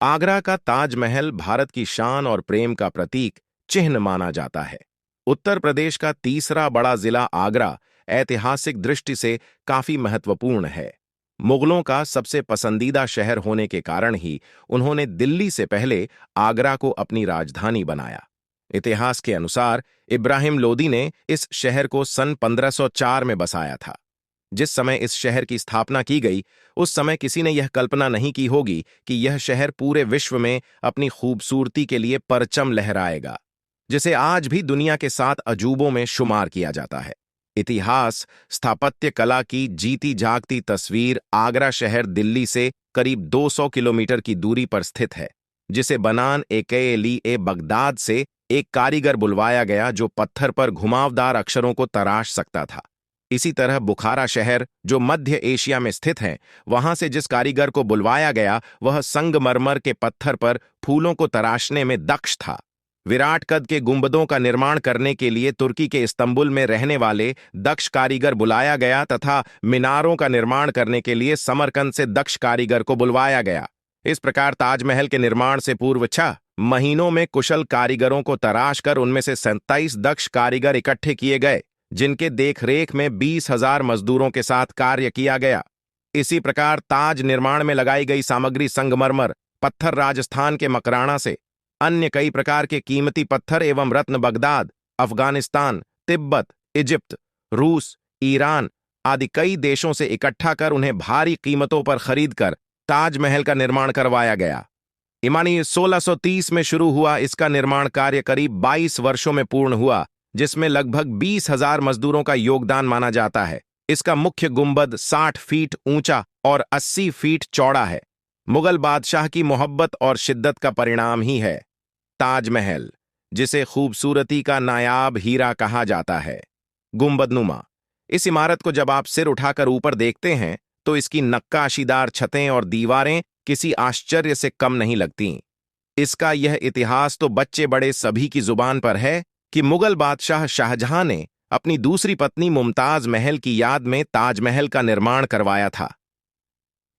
आगरा का ताजमहल भारत की शान और प्रेम का प्रतीक चिन्ह माना जाता है। उत्तर प्रदेश का तीसरा बड़ा जिला आगरा ऐतिहासिक दृष्टि से काफी महत्वपूर्ण है। मुगलों का सबसे पसंदीदा शहर होने के कारण ही उन्होंने दिल्ली से पहले आगरा को अपनी राजधानी बनाया। इतिहास के अनुसार इब्राहिम लोदी ने इस शहर को सन 1504 में बसाया था। जिस समय इस शहर की स्थापना की गई, उस समय किसी ने यह कल्पना नहीं की होगी कि यह शहर पूरे विश्व में अपनी खूबसूरती के लिए परचम लहराएगा, जिसे आज भी दुनिया के 7 अजूबों में शुमार किया जाता है। इतिहास स्थापत्य कला की जीती जागती तस्वीर आगरा शहर दिल्ली से करीब 200 किलोमीटर की दूरी पर स्थित है, जिसे बनान ए बगदाद से एक कारीगर बुलवाया गया जो पत्थर पर घुमावदार अक्षरों को तराश सकता था। इसी तरह बुखारा शहर, जो मध्य एशिया में स्थित है, वहां से जिस कारीगर को बुलवाया गया वह संगमरमर के पत्थर पर फूलों को तराशने में दक्ष था। विराट कद के गुंबदों का निर्माण करने के लिए तुर्की के इस्तंबुल में रहने वाले दक्ष कारीगर बुलाया गया तथा मीनारों का निर्माण करने के लिए समरकंद से दक्ष कारीगर को बुलवाया गया। इस प्रकार ताजमहल के निर्माण से पूर्व 6 महीनों में कुशल कारीगरों को तराश कर उनमें से 27 दक्ष कारीगर इकट्ठे किए गए, जिनके देखरेख में 20,000 मजदूरों के साथ कार्य किया गया। इसी प्रकार ताज निर्माण में लगाई गई सामग्री संगमरमर, पत्थर राजस्थान के मकराना से, अन्य कई प्रकार के कीमती पत्थर एवं रत्न बगदाद, अफगानिस्तान, तिब्बत, इजिप्ट, रूस, ईरान आदि कई देशों से इकट्ठा कर उन्हें भारी कीमतों पर खरीदकर ताजमहल का निर्माण करवाया गया। ईमानी 1630 में शुरू हुआ इसका निर्माण कार्य करीब 22 वर्षों में पूर्ण हुआ, जिसमें लगभग 20,000 मजदूरों का योगदान माना जाता है। इसका मुख्य गुंबद 60 फीट ऊंचा और 80 फीट चौड़ा है। मुगल बादशाह की मोहब्बत और शिद्दत का परिणाम ही है ताजमहल, जिसे खूबसूरती का नायाब हीरा कहा जाता है। गुंबदनुमा इस इमारत को जब आप सिर उठाकर ऊपर देखते हैं तो इसकी नक्काशीदार छतें और दीवारें किसी आश्चर्य से कम नहीं लगती। इसका यह इतिहास तो बच्चे बड़े सभी की जुबान पर है कि मुगल बादशाह शाहजहां ने अपनी दूसरी पत्नी मुमताज महल की याद में ताजमहल का निर्माण करवाया था।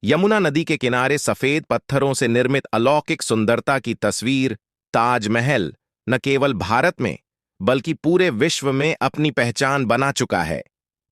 यमुना नदी के किनारे सफेद पत्थरों से निर्मित अलौकिक सुंदरता की तस्वीर ताजमहल न केवल भारत में बल्कि पूरे विश्व में अपनी पहचान बना चुका है।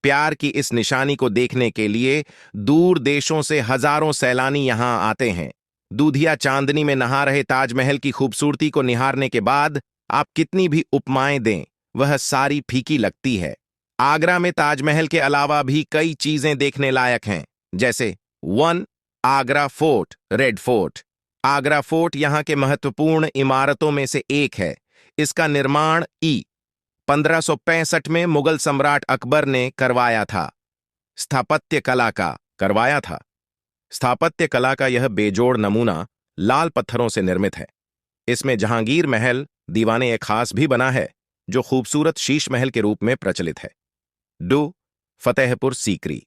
प्यार की इस निशानी को देखने के लिए दूर देशों से हजारों सैलानी यहां आते हैं। दूधिया चांदनी में नहा रहे ताजमहल की खूबसूरती को निहारने के बाद आप कितनी भी उपमाएं दें, वह सारी फीकी लगती है। आगरा में ताजमहल के अलावा भी कई चीजें देखने लायक हैं, जैसे 1. Agra fort, red fort. Agra fort यहां के महत्वपूर्ण इमारतों में से एक है। इसका निर्माण 1565 में मुगल सम्राट अकबर ने करवाया था। स्थापत्य कला का यह बेजोड़ नमूना लाल पत्थरों से निर्मित है। इसमें जहांगीर महल दीवाने एक खास भी बना है, जो खूबसूरत शीश महल के रूप में प्रचलित है। 2. फतेहपुर सीकरी।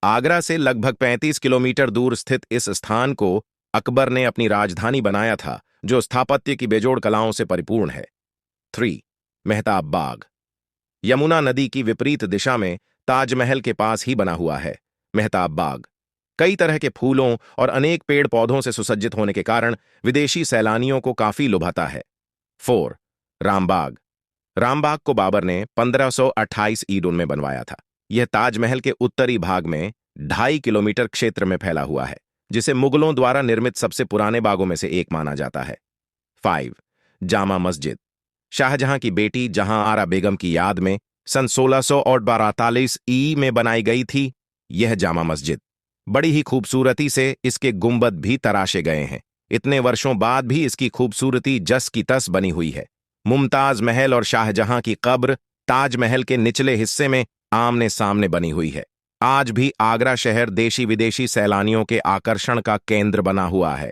आगरा से लगभग 35 किलोमीटर दूर स्थित इस स्थान को अकबर ने अपनी राजधानी बनाया था, जो स्थापत्य की बेजोड़ कलाओं से परिपूर्ण है। 3. मेहताब बाग। यमुना नदी की विपरीत दिशा में ताजमहल के पास ही बना हुआ है मेहताब बाग। कई तरह के फूलों और अनेक पेड़ पौधों से सुसज्जित होने के कारण विदेशी सैलानियों को काफी लुभाता है। 4. रामबाग। रामबाग को बाबर ने 1528 ईडून में बनवाया था। यह ताजमहल के उत्तरी भाग में 2.5 किलोमीटर क्षेत्र में फैला हुआ है, जिसे मुगलों द्वारा निर्मित सबसे पुराने बागों में से एक माना जाता है। 5. जामा मस्जिद। शाहजहां की बेटी जहां आरा बेगम की याद में सन 1642 में बनाई गई थी यह जामा मस्जिद। बड़ी ही खूबसूरती से इसके गुंबद भी तराशे गए हैं। इतने वर्षों बाद भी इसकी खूबसूरती जस की तस बनी हुई है। मुमताज महल और शाहजहां की कब्र ताजमहल के निचले हिस्से में आमने सामने बनी हुई है। आज भी आगरा शहर देशी विदेशी सैलानियों के आकर्षण का केंद्र बना हुआ है।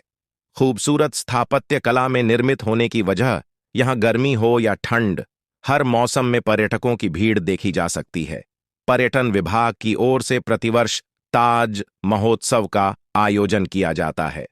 खूबसूरत स्थापत्य कला में निर्मित होने की वजह यहां गर्मी हो या ठंड, हर मौसम में पर्यटकों की भीड़ देखी जा सकती है। पर्यटन विभाग की ओर से प्रतिवर्ष ताज महोत्सव का आयोजन किया जाता है।